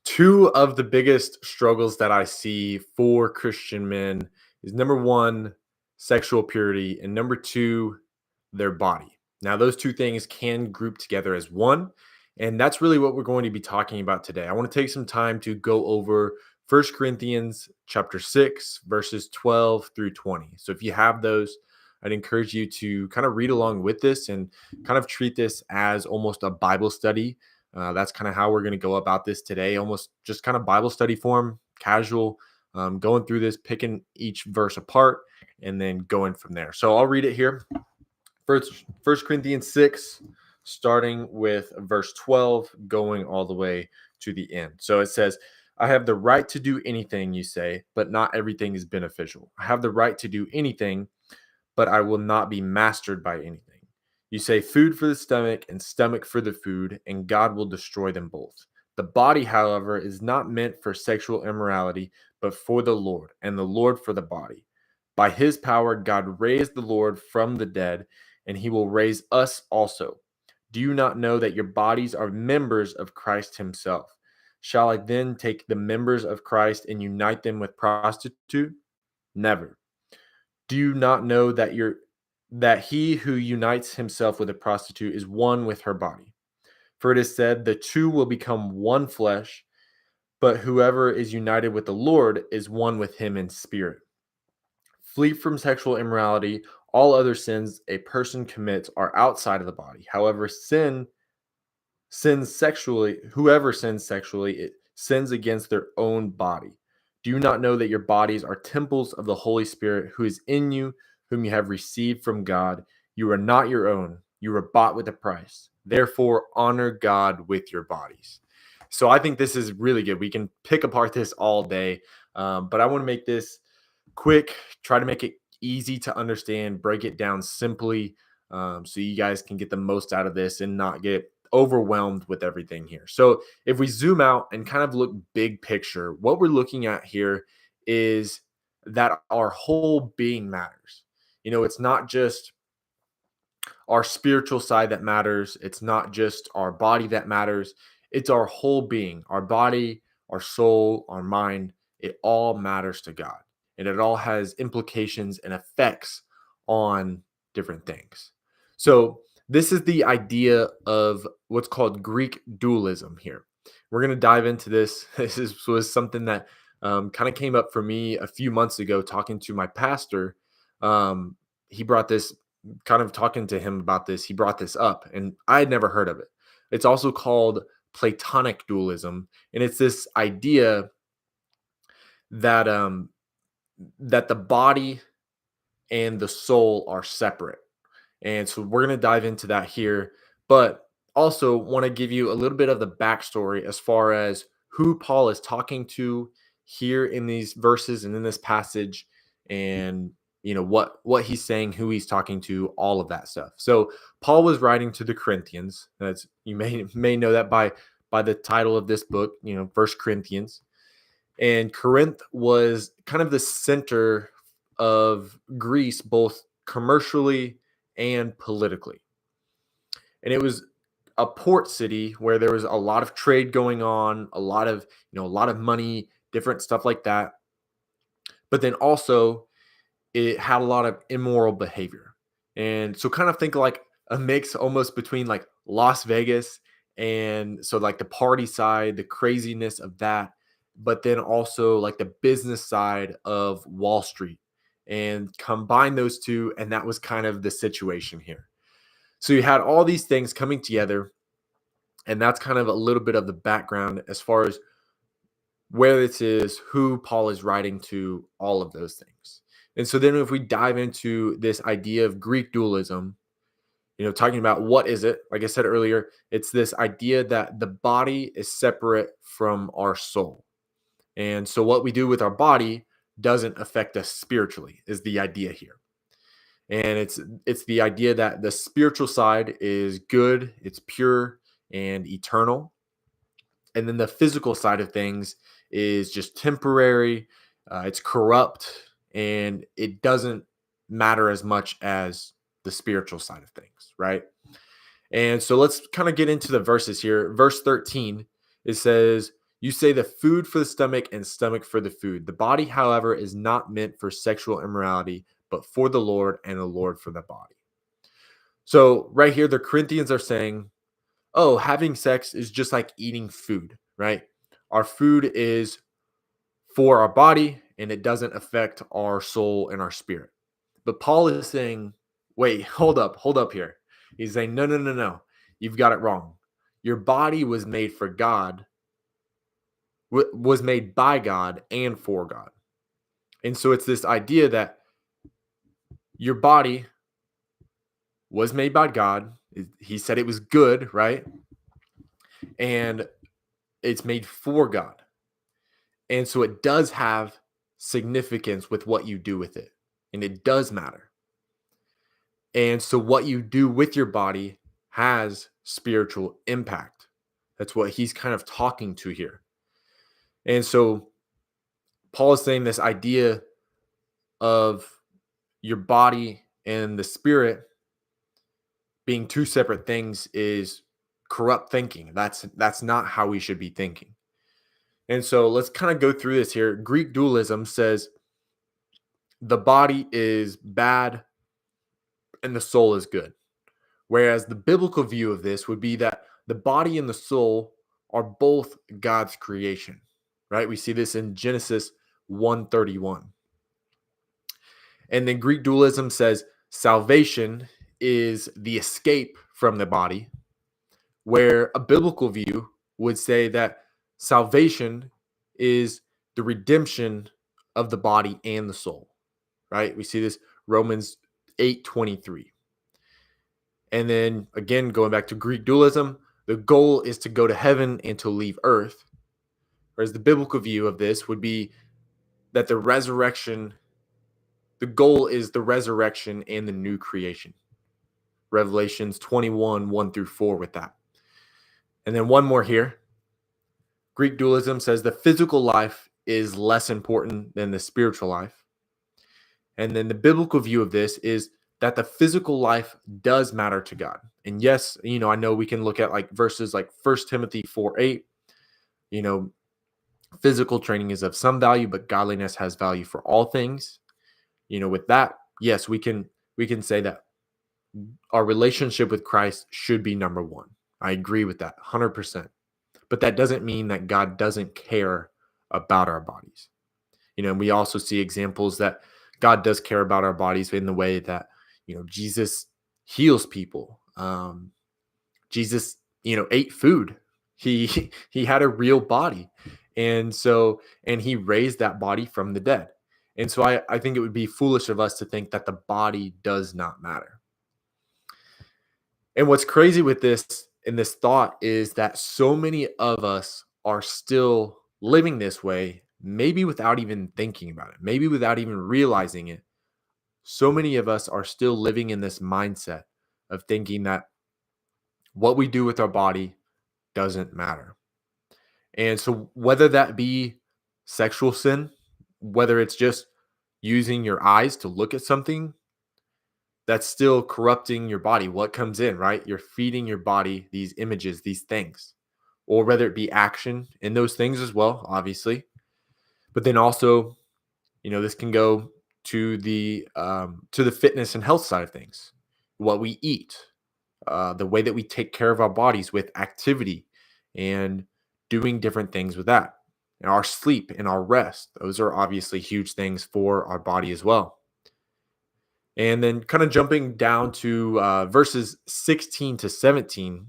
Two of the biggest struggles that I see for Christian men is number one, sexual purity, and number two, their body. Now, those two things can group together as one, and that's really what we're going to be talking about today. I want to take some time to go over First Corinthians chapter 6, verses 12 through 20. So if you have those, I'd encourage you to kind of read along with this and kind of treat this as almost a Bible study. That's kind of how we're going to go about this today, almost just kind of Bible study form, casual, going through this, picking each verse apart, and then going from there. So I'll read it here. First Corinthians 6, starting with verse 12, going all the way to the end. So it says, I have the right to do anything, you say, but not everything is beneficial. I have the right to do anything, but I will not be mastered by anything. You say food for the stomach and stomach for the food, and God will destroy them both. The body, however, is not meant for sexual immorality, but for the Lord, and the Lord for the body. By his power, God raised the Lord from the dead, and he will raise us also. Do you not know that your bodies are members of Christ himself? Shall I then take the members of Christ and unite them with prostitute? Never. Do you not know that he who unites himself with a prostitute is one with her body? For it is said, the two will become one flesh, but whoever is united with the Lord is one with him in spirit. Flee from sexual immorality. All other sins a person commits are outside of the body. However, whoever sins sexually, it sins against their own body. Do you not know that your bodies are temples of the Holy Spirit who is in you, whom you have received from God? You are not your own. You were bought with a price. Therefore, honor God with your bodies. So I think this is really good. We can pick apart this all day, but I want to make this quick, try to make it easy to understand, break it down simply, so you guys can get the most out of this and not get overwhelmed with everything here. So if we zoom out and kind of look big picture, what we're looking at here is that our whole being matters. It's not just our spiritual side that matters. It's not just our body that matters. It's our whole being, our body, our soul, our mind. It all matters to God. And it all has implications and effects on different things. So, this is the idea of what's called Greek dualism here. We're going to dive into this. Was something that kind of came up for me a few months ago talking to my pastor. He brought this kind of talking to him about this, he brought this up, and I had never heard of it. It's also called Platonic dualism, and it's this idea that that the body and the soul are separate. And so we're going to dive into that here, but also want to give you a little bit of the backstory as far as who Paul is talking to here in these verses and in this passage, and what he's saying, who he's talking to, all of that stuff. So Paul was writing to the Corinthians. That's, you may know that by the title of this book, First Corinthians. And Corinth was kind of the center of Greece, both commercially and politically. And it was a port city where there was a lot of trade going on, a lot of money, different stuff like that. But then also it had a lot of immoral behavior. And so kind of think like a mix almost between like Las Vegas, and so like the party side, the craziness of that, but then also like the business side of Wall Street, and combine those two. And that was kind of the situation here. So you had all these things coming together, and that's kind of a little bit of the background as far as where this is, who Paul is writing to, all of those things. And so then if we dive into this idea of Greek dualism, talking about what is it, like I said earlier, it's this idea that the body is separate from our soul. And so what we do with our body doesn't affect us spiritually, is the idea here. And it's the idea that the spiritual side is good, it's pure and eternal. And then the physical side of things is just temporary, it's corrupt, and it doesn't matter as much as the spiritual side of things, right? And so let's kind of get into the verses here. Verse 13, it says, You say the food for the stomach and stomach for the food. The body, however, is not meant for sexual immorality, but for the Lord, and the Lord for the body. So, right here, the Corinthians are saying, oh, having sex is just like eating food, right? Our food is for our body and it doesn't affect our soul and our spirit. But Paul is saying, wait, hold up here. He's saying, no, no, no, no. You've got it wrong. Your body was made for God, was made by God and for God. And so it's this idea that your body was made by God. He said it was good, right? And it's made for God. And so it does have significance with what you do with it. And it does matter. And so what you do with your body has spiritual impact. That's what he's kind of talking to here. And so Paul is saying this idea of your body and the spirit being two separate things is corrupt thinking. That's not how we should be thinking. And so let's kind of go through this here. Greek dualism says the body is bad and the soul is good. Whereas the biblical view of this would be that the body and the soul are both God's creation, right? We see this in Genesis 1:31. And then Greek dualism says salvation is the escape from the body, where a biblical view would say that salvation is the redemption of the body and the soul, right? We see this Romans 8:23. And then again, going back to Greek dualism, the goal is to go to heaven and to leave earth. Whereas the biblical view of this would be that the goal is the resurrection and the new creation. Revelations 21:1-4 with that. And then one more here. Greek dualism says the physical life is less important than the spiritual life. And then the biblical view of this is that the physical life does matter to God. And yes, I know we can look at like verses like 1 Timothy 4:8. Physical training is of some value, but godliness has value for all things. With that, yes, we can say that our relationship with Christ should be number one. I agree with that 100%. But that doesn't mean that God doesn't care about our bodies. We also see examples that God does care about our bodies in the way that, Jesus heals people. Jesus, ate food. He had a real body. And he raised that body from the dead. And so I think it would be foolish of us to think that the body does not matter. And what's crazy with this and this thought is that so many of us are still living this way, maybe without even thinking about it, maybe without even realizing it. So many of us are still living in this mindset of thinking that what we do with our body doesn't matter. And so whether that be sexual sin, whether it's just using your eyes to look at something, that's still corrupting your body. What comes in, right? You're feeding your body these images, these things, or whether it be action in those things as well, obviously. But then also, this can go to the fitness and health side of things, what we eat, the way that we take care of our bodies with activity and doing different things with that. And our sleep and our rest, those are obviously huge things for our body as well. And then kind of jumping down to verses 16-17,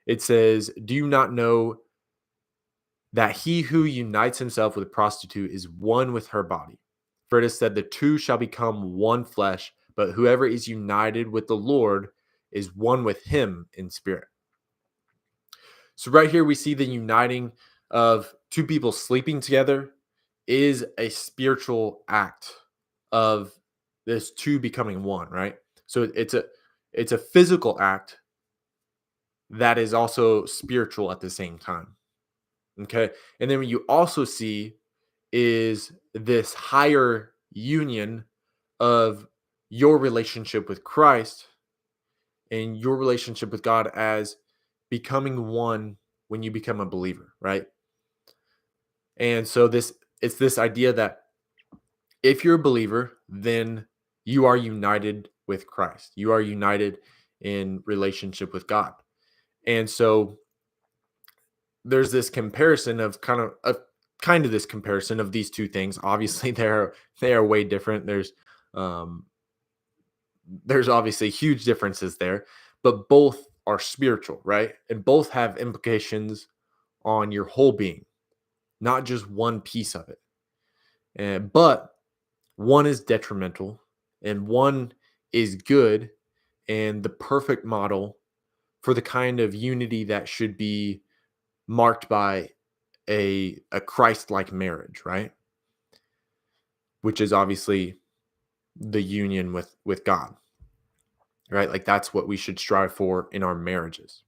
it says, do you not know that he who unites himself with a prostitute is one with her body? For it is said, the two shall become one flesh, but whoever is united with the Lord is one with him in spirit. So right here we see the uniting of two people sleeping together is a spiritual act of this two becoming one, right? So it's a physical act that is also spiritual at the same time. Okay? And then what you also see is this higher union of your relationship with Christ and your relationship with God as becoming one when you become a believer, right? And so it's this idea that if you're a believer, then you are united with Christ. You are united in relationship with God. And so there's this comparison of kind of this comparison of these two things. Obviously, they are way different. Um, there's obviously huge differences there, but both are spiritual, right? And both have implications on your whole being, not just one piece of it. But one is detrimental and one is good and the perfect model for the kind of unity that should be marked by a Christ-like marriage, right? Which is obviously the union with God, right? Like that's what we should strive for in our marriages.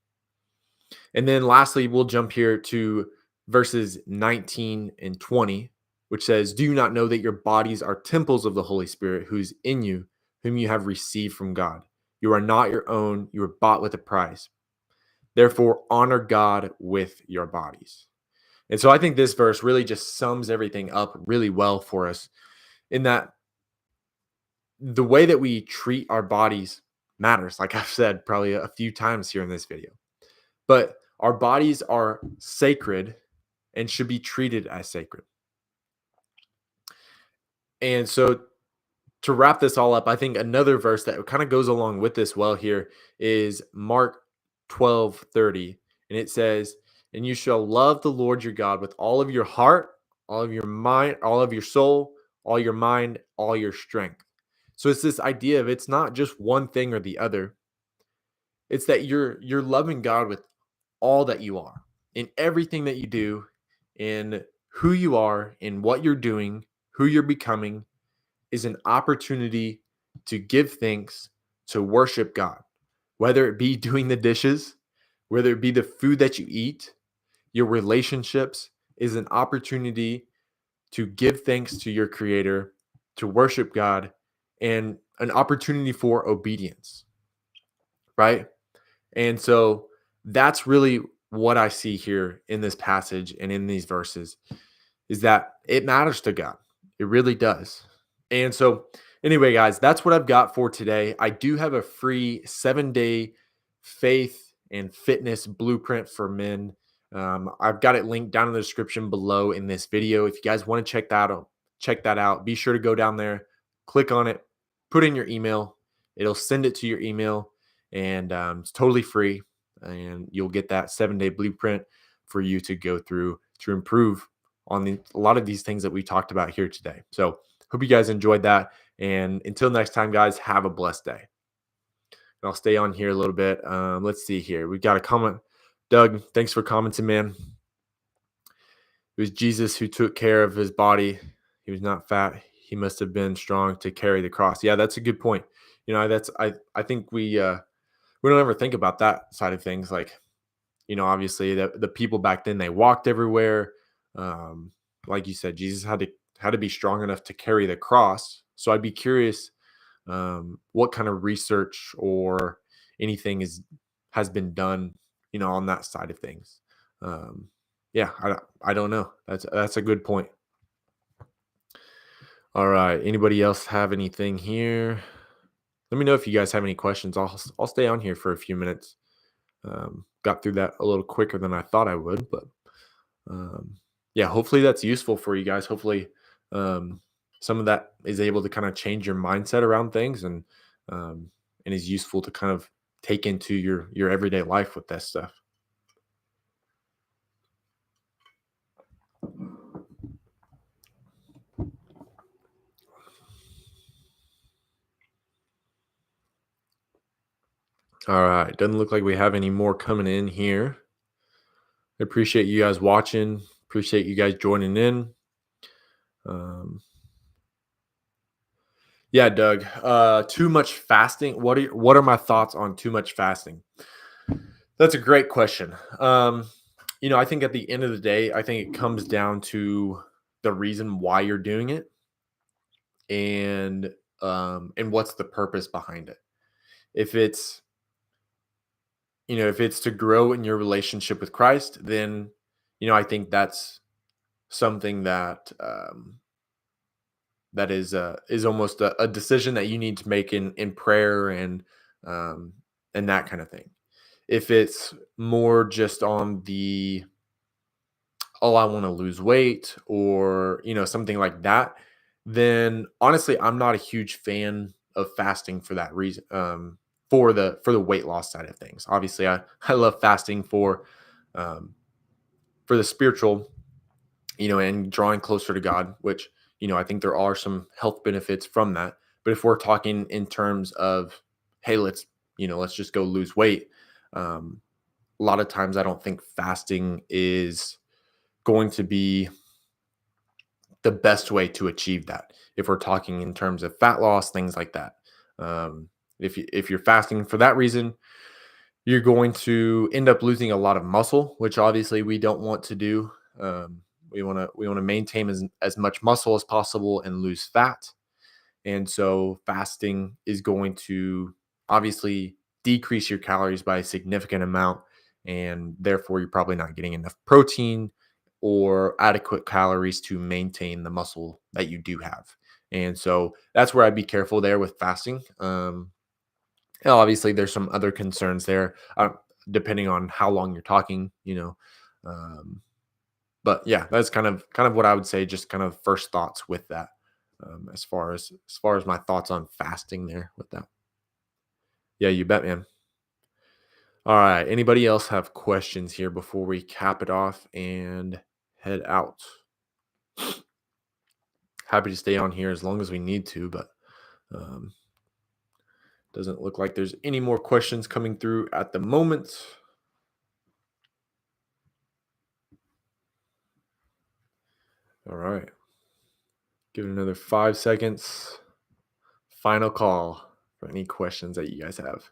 And then lastly, we'll jump here to verses 19 and 20, which says, "Do you not know that your bodies are temples of the Holy Spirit who's in you, whom you have received from God? You are not your own, you were bought with a price. Therefore, honor God with your bodies." And so I think this verse really just sums everything up really well for us in that the way that we treat our bodies matters, like I've said probably a few times here in this video. But our bodies are sacred and should be treated as sacred. And so to wrap this all up, I think another verse that kind of goes along with this well here is Mark 12:30. And it says, "And you shall love the Lord your God with all of your heart, all of your mind, all of your soul, all your mind, all your strength." So it's this idea of it's not just one thing or the other. It's that you're loving God with all that you are, in everything that you do, in who you are, in what you're doing, who you're becoming, is an opportunity to give thanks, to worship God, whether it be doing the dishes, whether it be the food that you eat, your relationships is an opportunity to give thanks to your creator, to worship God, and an opportunity for obedience, right? And so that's really what I see here in this passage and in these verses is that it matters to God. It really does. And so, anyway, guys, that's what I've got for today. I do have a free 7-day faith and fitness blueprint for men. I've got it linked down in the description below in this video. If you guys want to check that out. Be sure to go down there, click on it, put in your email. It'll send it to your email, and it's totally free. And you'll get that 7-day blueprint for you to go through to improve on a lot of these things that we talked about here today. So, hope you guys enjoyed that. And until next time, guys, have a blessed day. And I'll stay on here a little bit. Let's see here. We've got a comment. Doug, thanks for commenting, man. It was Jesus who took care of his body. He was not fat. He must have been strong to carry the cross. Yeah, that's a good point. I think we don't ever think about that side of things. Like, obviously the people back then, they walked everywhere. Like you said, Jesus had to be strong enough to carry the cross. So I'd be curious what kind of research or anything has been done, on that side of things. Yeah, I don't know. That's a good point. All right. Anybody else have anything here? Let me know if you guys have any questions. I'll stay on here for a few minutes. Got through that a little quicker than I thought I would, but yeah, hopefully that's useful for you guys. Hopefully, some of that is able to kind of change your mindset around things and is useful to kind of take into your everyday life with that stuff. All right, doesn't look like we have any more coming in here. I appreciate you guys watching. Appreciate you guys joining in. Yeah, Doug. Too much fasting. What are my thoughts on too much fasting? That's a great question. I think at the end of the day, I think it comes down to the reason why you're doing it and what's the purpose behind it. If it's if it's to grow in your relationship with Christ, then I think something that that is almost a decision that you need to make in prayer um, and that kind of thing. If it's more just on the, oh, I want to lose weight, or something like that, then honestly I'm not a huge fan of fasting for that reason. For the weight loss side of things, obviously I love fasting um, for the spiritual, and drawing closer to God, which, I think there are some health benefits from that. But if we're talking in terms of, hey, let's just go lose weight, um, a lot of times I don't think fasting is going to be the best way to achieve that. If we're talking in terms of fat loss, things like that. Um, if you're fasting for that reason, you're going to end up losing a lot of muscle, which obviously we don't want to do. We want to maintain as much muscle as possible and lose fat. And so fasting is going to obviously decrease your calories by a significant amount, and therefore you're probably not getting enough protein or adequate calories to maintain the muscle that you do have. And so that's where I'd be careful there with fasting. And obviously, there's some other concerns there, depending on how long you're talking. Um, but yeah, that's kind of what I would say. Just kind of first thoughts with that, as far as my thoughts on fasting there with that. Yeah, you bet, man. All right. Anybody else have questions here before we cap it off and head out? Happy to stay on here as long as we need to, but um, doesn't look like there's any more questions coming through at the moment. All right. Give it another 5 seconds. Final call for any questions that you guys have.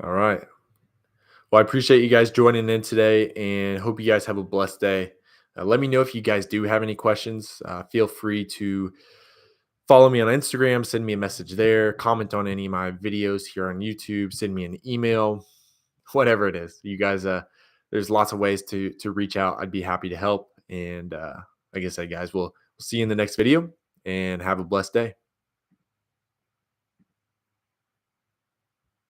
All right. Well, I appreciate you guys joining in today and hope you guys have a blessed day. Let me know if you guys do have any questions. Feel free to follow me on Instagram, send me a message there, comment on any of my videos here on YouTube, send me an email, whatever it is. You guys, there's lots of ways to reach out. I'd be happy to help. And like I said, guys, we'll see you in the next video and have a blessed day.